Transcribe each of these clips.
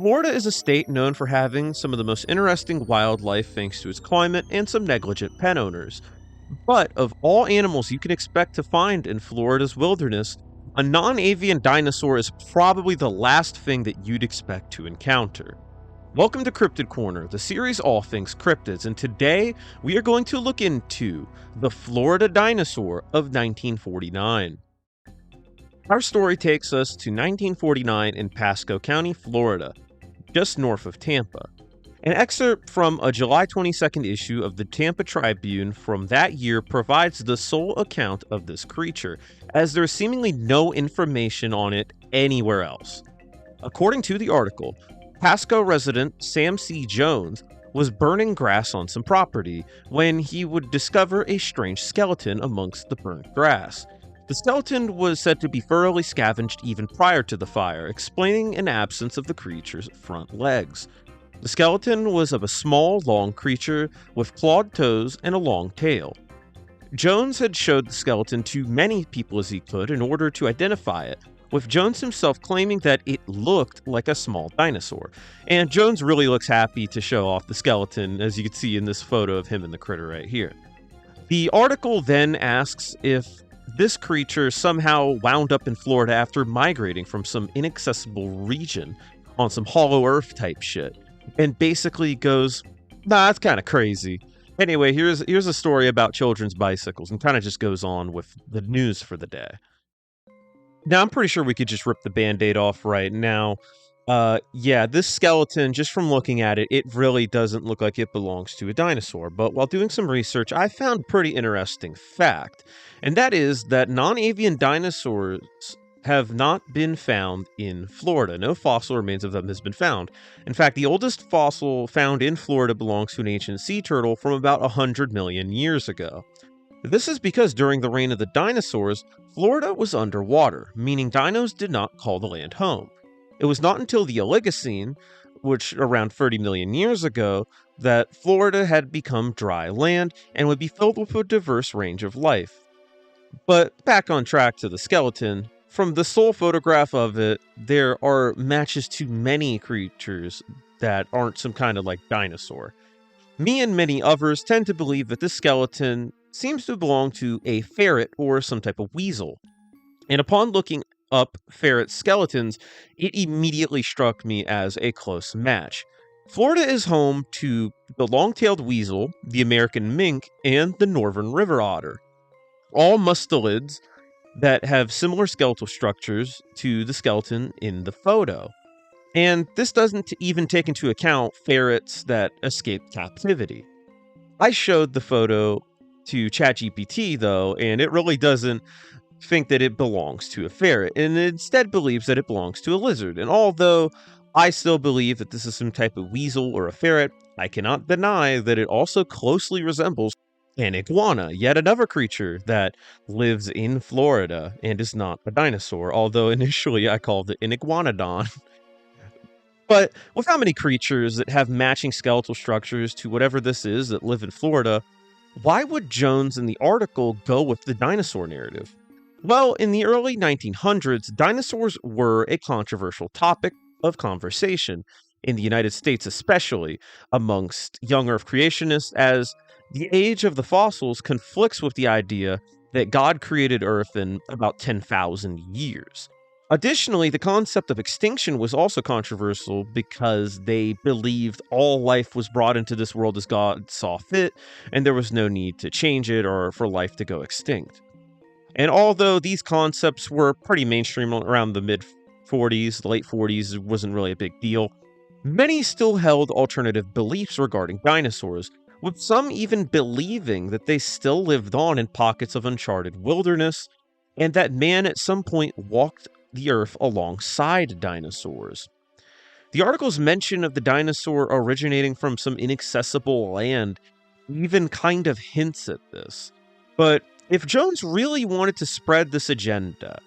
Florida is a state known for having some of the most interesting wildlife thanks to its climate and some negligent pet owners. But of all animals you can expect to find in Florida's wilderness, a non avian dinosaur is probably the last thing that you'd expect to encounter. Welcome to Cryptid Corner, the series all things cryptids, and today we are going to look into the Florida dinosaur of 1949. Our story takes us to 1949 in Pasco County, Florida, just north of Tampa. An excerpt from a July 22nd issue of the Tampa Tribune from that year provides the sole account of this creature, as there is seemingly no information on it anywhere else. According to the article, Pasco resident Sam C. Jones was burning grass on some property when he would discover a strange skeleton amongst the burnt grass. The skeleton was said to be thoroughly scavenged even prior to the fire, explaining an absence of the creature's front legs. The skeleton was of a small, long creature with clawed toes and a long tail. Jones had showed the skeleton to many people as he could in order to identify it, with Jones himself claiming that it looked like a small dinosaur. And Jones really looks happy to show off the skeleton, as you can see in this photo of him and the critter right here. The article then asks if this creature somehow wound up in Florida after migrating from some inaccessible region on some hollow earth type shit, and basically goes, nah, that's kind of crazy. Anyway, here's a story about children's bicycles, and kind of just goes on with the news for the day. Now, I'm pretty sure we could just rip the Band-Aid off right now. Yeah, this skeleton, just from looking at it, it really doesn't look like it belongs to a dinosaur. But while doing some research, I found a pretty interesting fact, and that is that non-avian dinosaurs have not been found in Florida. No fossil remains of them has been found. In fact, the oldest fossil found in Florida belongs to an ancient sea turtle from about 100 million years ago. This is because during the reign of the dinosaurs, Florida was underwater, meaning dinos did not call the land home. It was not until the Oligocene, which around 30 million years ago, that Florida had become dry land and would be filled with a diverse range of life. But back on track to the skeleton, from the sole photograph of it, there are matches to many creatures that aren't some kind of like dinosaur. Me and many others tend to believe that this skeleton seems to belong to a ferret or some type of weasel. And upon looking up ferret skeletons, it immediately struck me as a close match. Florida is home to the long-tailed weasel, the American mink, and the northern river otter, all mustelids that have similar skeletal structures to the skeleton in the photo. And this doesn't even take into account ferrets that escaped captivity. I showed the photo to ChatGPT though, and it really doesn't think that it belongs to a ferret, and it instead believes that it belongs to a lizard. And although I still believe that this is some type of weasel or a ferret, I cannot deny that it also closely resembles an iguana, yet another creature that lives in Florida and is not a dinosaur, although initially I called it an iguanodon. But with how many creatures that have matching skeletal structures to whatever this is that live in Florida, why would Jones in the article go with the dinosaur narrative? Well, in the early 1900s, dinosaurs were a controversial topic of conversation, in the United States especially, amongst young Earth creationists, as the age of the fossils conflicts with the idea that God created Earth in about 10,000 years. Additionally, the concept of extinction was also controversial because they believed all life was brought into this world as God saw fit, and there was no need to change it or for life to go extinct. And although these concepts were pretty mainstream around the mid-40s, the late 40s, it wasn't really a big deal, many still held alternative beliefs regarding dinosaurs, with some even believing that they still lived on in pockets of uncharted wilderness, and that man at some point walked the earth alongside dinosaurs. The article's mention of the dinosaur originating from some inaccessible land even kind of hints at this. But if Jones really wanted to spread this agenda,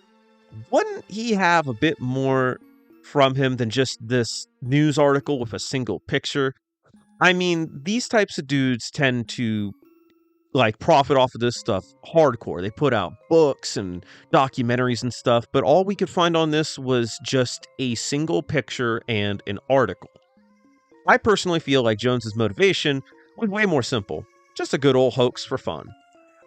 wouldn't he have a bit more from him than just this news article with a single picture? I mean, these types of dudes tend to like profit off of this stuff hardcore. They put out books and documentaries and stuff, but all we could find on this was just a single picture and an article. I personally feel like Jones's motivation was way more simple, just a good old hoax for fun.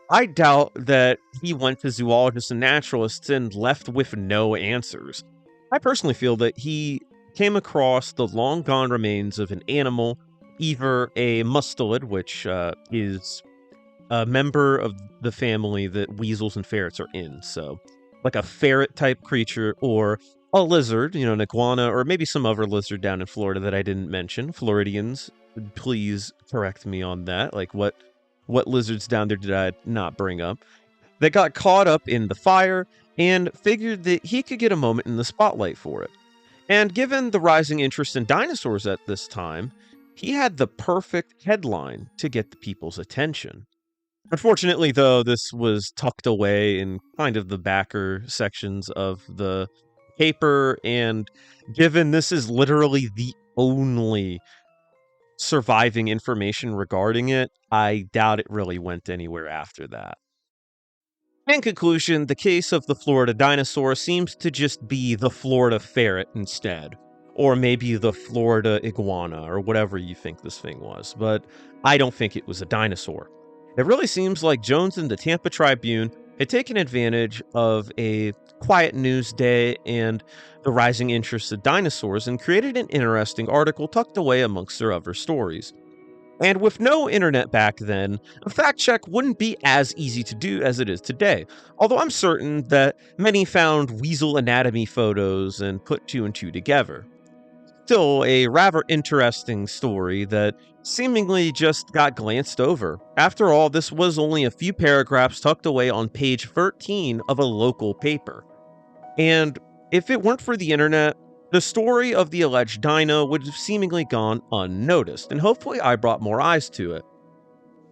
I doubt that he went to zoologists and naturalists and left with no answers. I personally feel that he came across the long gone remains of an animal, either a mustelid, which is a member of the family that weasels and ferrets are in. So, like a ferret type creature, or a lizard, an iguana, or maybe some other lizard down in Florida that I didn't mention. Floridians, please correct me on that. Like, what lizards down there did I not bring up? That got caught up in the fire and figured that he could get a moment in the spotlight for it. And given the rising interest in dinosaurs at this time, he had the perfect headline to get the people's attention. Unfortunately, though, this was tucked away in kind of the backer sections of the paper, and given this is literally the only surviving information regarding it, I doubt it really went anywhere after that. In conclusion, the case of the Florida dinosaur seems to just be the Florida ferret instead, or maybe the Florida iguana, or whatever you think this thing was, but I don't think it was a dinosaur. It really seems like Jones and the Tampa Tribune had taken advantage of a quiet news day and the rising interest in dinosaurs and created an interesting article tucked away amongst their other stories. And with no internet back then, a fact check wouldn't be as easy to do as it is today, although I'm certain that many found weasel anatomy photos and put two and two together. Still, a rather interesting story that seemingly just got glanced over. After all, this was only a few paragraphs tucked away on page 13 of a local paper. And if it weren't for the internet, the story of the alleged dino would have seemingly gone unnoticed, and hopefully I brought more eyes to it.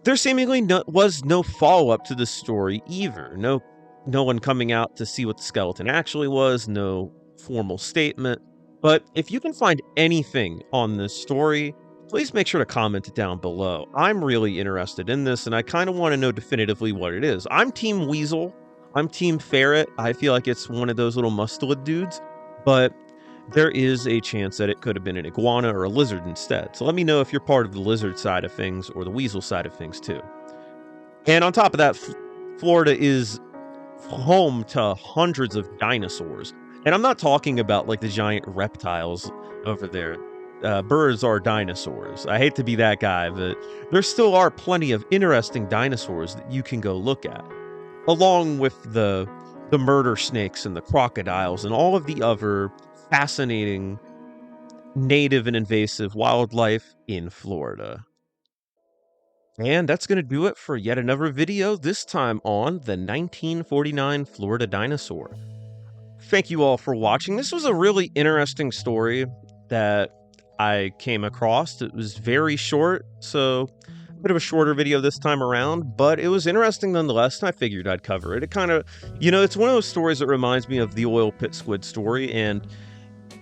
There seemingly was no follow-up to the story either. No one coming out to see what the skeleton actually was, no formal statement. But if you can find anything on this story, please make sure to comment it down below. I'm really interested in this, and I kind of want to know definitively what it is. I'm Team Weasel. I'm Team Ferret. I feel like it's one of those little mustelid dudes, but there is a chance that it could have been an iguana or a lizard instead. So let me know if you're part of the lizard side of things or the weasel side of things too. And on top of that, Florida is home to hundreds of dinosaurs. And I'm not talking about like the giant reptiles over there. Birds are dinosaurs. I hate to be that guy, but there still are plenty of interesting dinosaurs that you can go look at, along with the murder snakes and the crocodiles and all of the other fascinating native and invasive wildlife in Florida. And that's going to do it for yet another video, this time on the 1949 Florida dinosaur. Thank you all for watching. This was a really interesting story that I came across. It was very short, so a bit of a shorter video this time around, but it was interesting nonetheless, and I figured I'd cover it. It kind of, it's one of those stories that reminds me of the oil pit squid story, and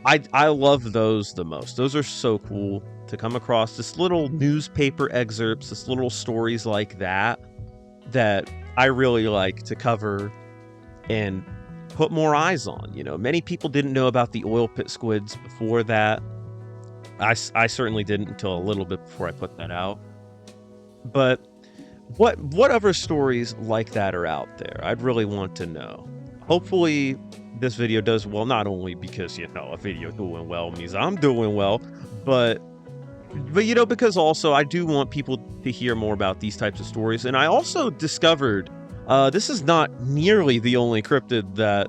I love those the most. Those are so cool to come across. This little newspaper excerpts, this little stories like that I really like to cover and put more eyes on. Many people didn't know about the oil pit squids before that. I certainly didn't until a little bit before I put that out. But what other stories like that are out there? I'd really want to know. Hopefully this video does well, not only because, a video doing well means I'm doing well, but because also I do want people to hear more about these types of stories. And I also discovered this is not nearly the only cryptid that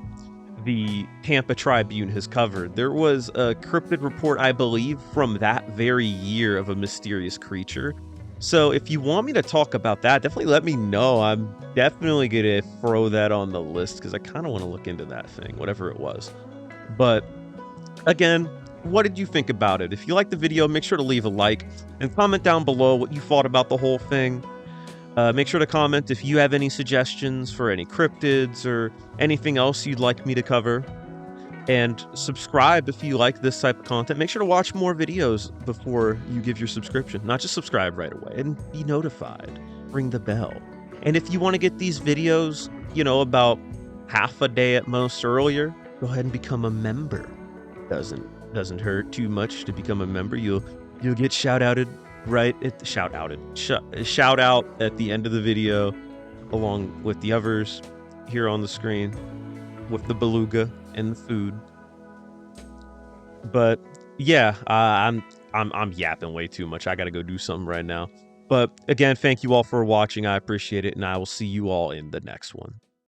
the Tampa Tribune has covered. There was a cryptid report, I believe, from that very year of a mysterious creature. So if you want me to talk about that, definitely let me know. I'm definitely going to throw that on the list because I kind of want to look into that thing, whatever it was. But again, what did you think about it? If you liked the video, make sure to leave a like and comment down below what you thought about the whole thing. Make sure to comment if you have any suggestions for any cryptids or anything else you'd like me to cover. And subscribe if you like this type of content. Make sure to watch more videos before you give your subscription. Not just subscribe right away, and be notified. Ring the bell. And if you want to get these videos, about half a day at most earlier, go ahead and become a member. Doesn't hurt too much to become a member. You'll get shout outed right at the shout out at the end of the video, along with the others here on the screen with the beluga and the food. But yeah, I'm yapping way too much. I gotta go do something right now. But again, thank you all for watching. I appreciate it, and I will see you all in the next one.